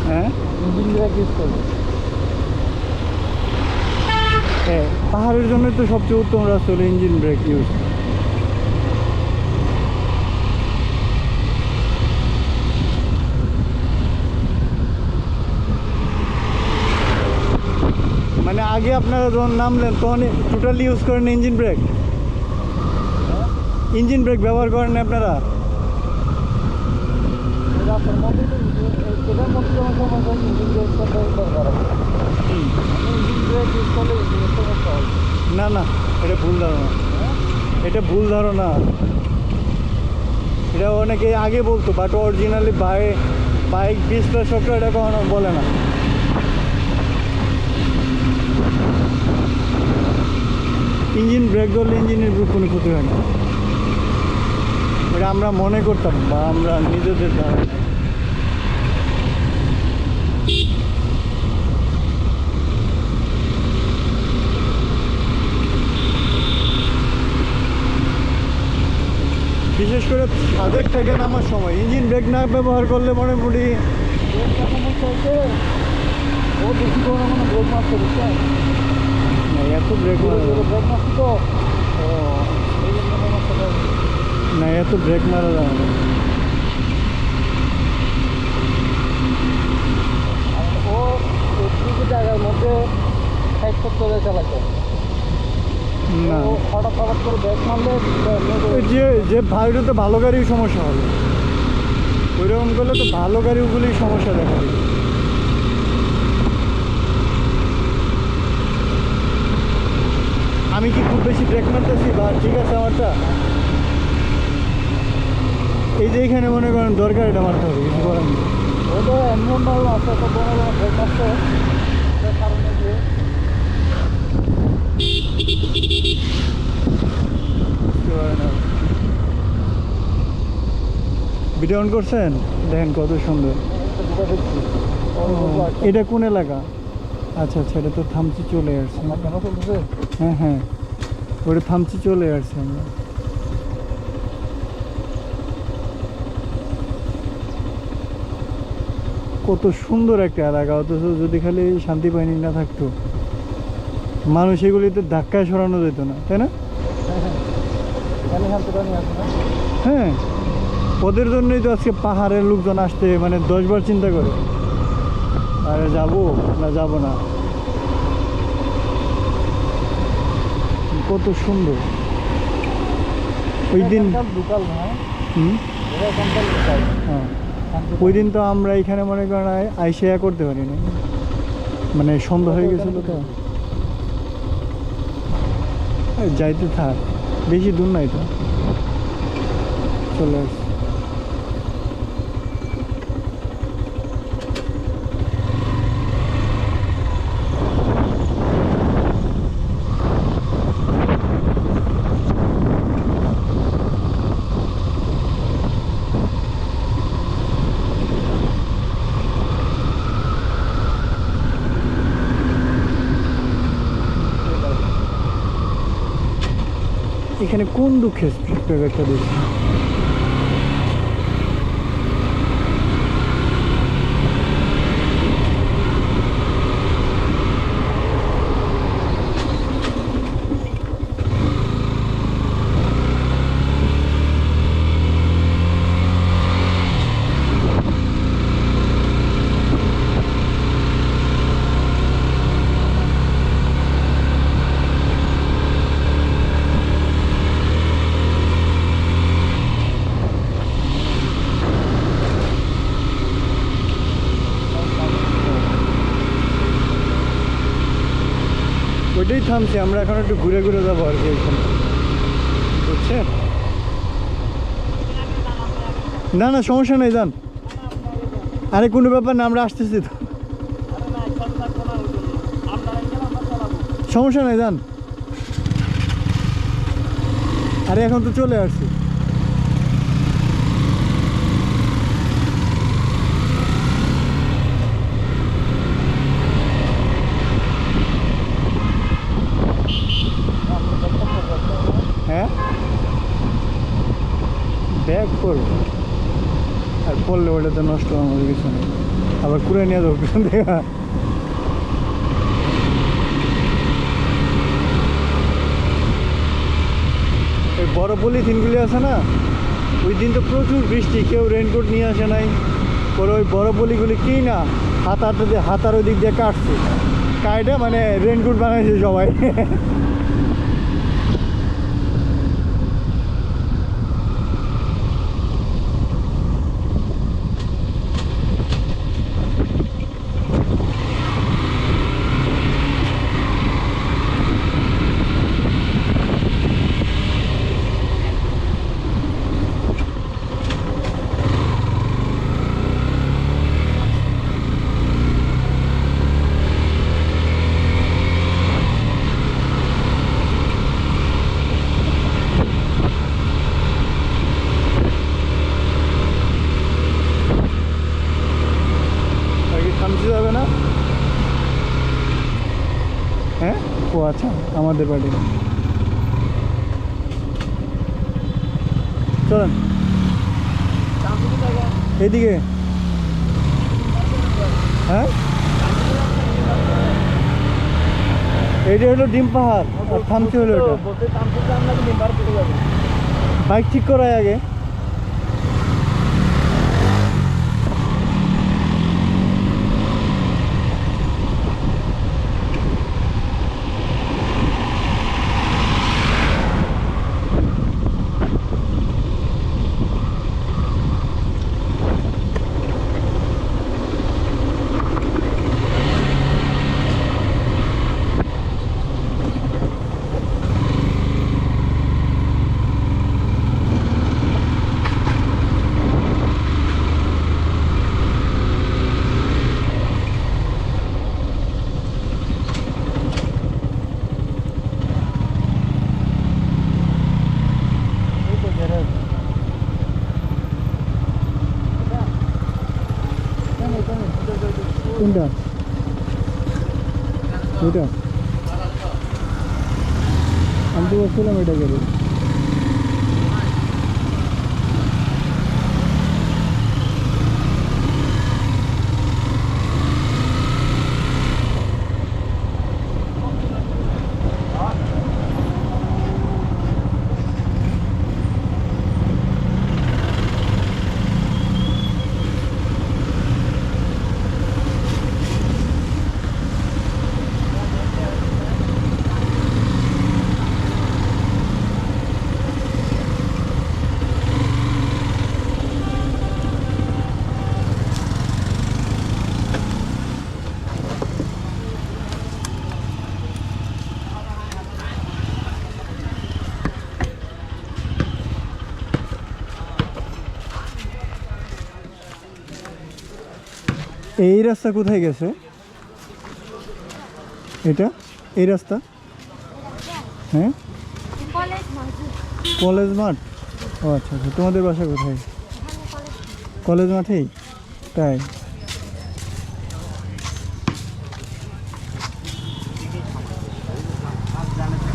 হ্যাঁ, engine brake use করবে। হ্যাঁ, পাহাড়ের জন্য তো সবচেয়ে উত্তম রাস্তা হলো ইঞ্জিন ব্রেক ইউজ। মানে আগে আপনারা যখন নামলেন তখন টোটালি ইউজ করেন ইঞ্জিন ব্রেক? ইঞ্জিন ব্রেক ব্যবহার করেন না আপনারা? রাস্তার মধ্যে তো এটার মধ্যে যেমন সময় যায় ইঞ্জিন ব্রেক দরকার আছে। ইঞ্জিন ব্রেক ইউজ করলে ইঞ্জিনের সমস্যা হবে। না না, এটা ভুল ধারণা, এটা ভুল ধারণা। এটা অনেকে আগে বলতো, বাট অরিজিনালি বাইক বিশ্লেষকরা এটা কখনো বলে না। ইঞ্জিন ব্রেক ধরলে ইঞ্জিনের কোনো ক্ষতি হয় না, এটা আমরা মনে করতাম বা আমরা নিজেদের ধারণা। বিশেষ করে সাজেক থেকে নামার সময় ইঞ্জিন ব্রেক না ব্যবহার করলে মোটামুটি সমস্যা হচ্ছে ও বেশি করে মানে ব্রেক মারতে বুঝছেন, এত ব্রেক ব্রেক মারছে তো ও এই জন্য সমস্যাটা হচ্ছে। না, এত ব্রেক মারা যাবে না। আর ও একটু জায়গার মধ্যে 60-70 চালাচ্ছে। না, ও হঠাৎ করে ব্রেক মারলে ওই যে ভাইটা ভালো গাড়ির সমস্যা হবে, ওইরকম করলে তো ভালো গাড়িগুলি সমস্যা দেখা দেবে। আমি কি খুব বেশি ব্রেক মারতেছি বা ঠিক আছে আমারটা? এই যে এখানে মনে করেন দরকার এটা মারতে হবে, কিছু করার নেই। ও তো এমন ভালো আছে তো বড় বড় ব্রেক মারছে এটার কারণে যে ভিডিও অন করছেন? দেখেন কত সুন্দর। দুটো দেখছি। এটা কোন এলাকা? আচ্ছা আচ্ছা, এটা তো থামচি চলে আসছে। আমার কেন চলতেছে? হ্যাঁ হ্যাঁ, ওটা থামচি চলে আসছে আমরা। কত সুন্দর একটা এলাকা, অথচ যদি খালি শান্তি বাহিনী না থাকতো মানুষ এগুলিতে ধাক্কায় সরানো যেত না, তাই না? এখানে শান্তি পানি আছে না? হ্যাঁ, ওদের জন্যই তো আজকে পাহাড়ের লোকজন আসতে মানে 10 বার চিন্তা করে, আরে যাবো না যাবো না। কত সুন্দর ওই দিন। লোকাল না, হুম, এটা এখানকার লোকাল। হ্যাঁ, ওই দিন তো আমরা এখানে মনে করেন আইসে করতে পারিনি, মানে সন্ধ্যা হয়ে গেছিলো তো। যাইতে থাক, বেশি দূর নাই তো, চলে আসছে। এখানে কোন দুঃখে একটা দিচ্ছে? ওইটাই থামছি, আমরা এখন একটু ঘুরে ঘুরে যাবো আর কি এখানে, বুঝছেন? না না, সমস্যা নেই, যান। আরে কোনো ব্যাপার না, আমরা আসতেছি তো, সমস্যা নেই, যান। আরে এখন তো চলে আসছি। হ্যাঁ, ব্যাগ করবো আর পড়লে ওটা তো নষ্ট হওয়ার কিছু নেই। আবার কুড়ে নিয়ে যাবো পিছন থেকে। এই বড় পলিথিনগুলি আছে না, ওই দিন তো প্রচুর বৃষ্টি, কেউ রেনকোট নিয়ে আসে নাই। পরে ওই বড় পলিগুলি কি না হাতার ওই দিক দিয়ে কাটছে, কাইটা মানে রেনকোট বানাইছে সবাই। থামতে যাবে না? হ্যাঁ, ও আচ্ছা, আমাদের বাড়ি। চলেন এইদিকে। হ্যাঁ, এইটা হলো ডিম পাহাড় আর থামচি হলো এটা। বাইক ঠিক করায় আগে। কোনটা? ওইটা আমি তো বলছিলাম এটা করে। এই রাস্তা কোথায় গেছে? এটা এই রাস্তা? হ্যাঁ, কলেজ মাঠ। ও আচ্ছা আচ্ছা, তোমাদের বাসা কোথায়? কলেজ মাঠেই? তাই?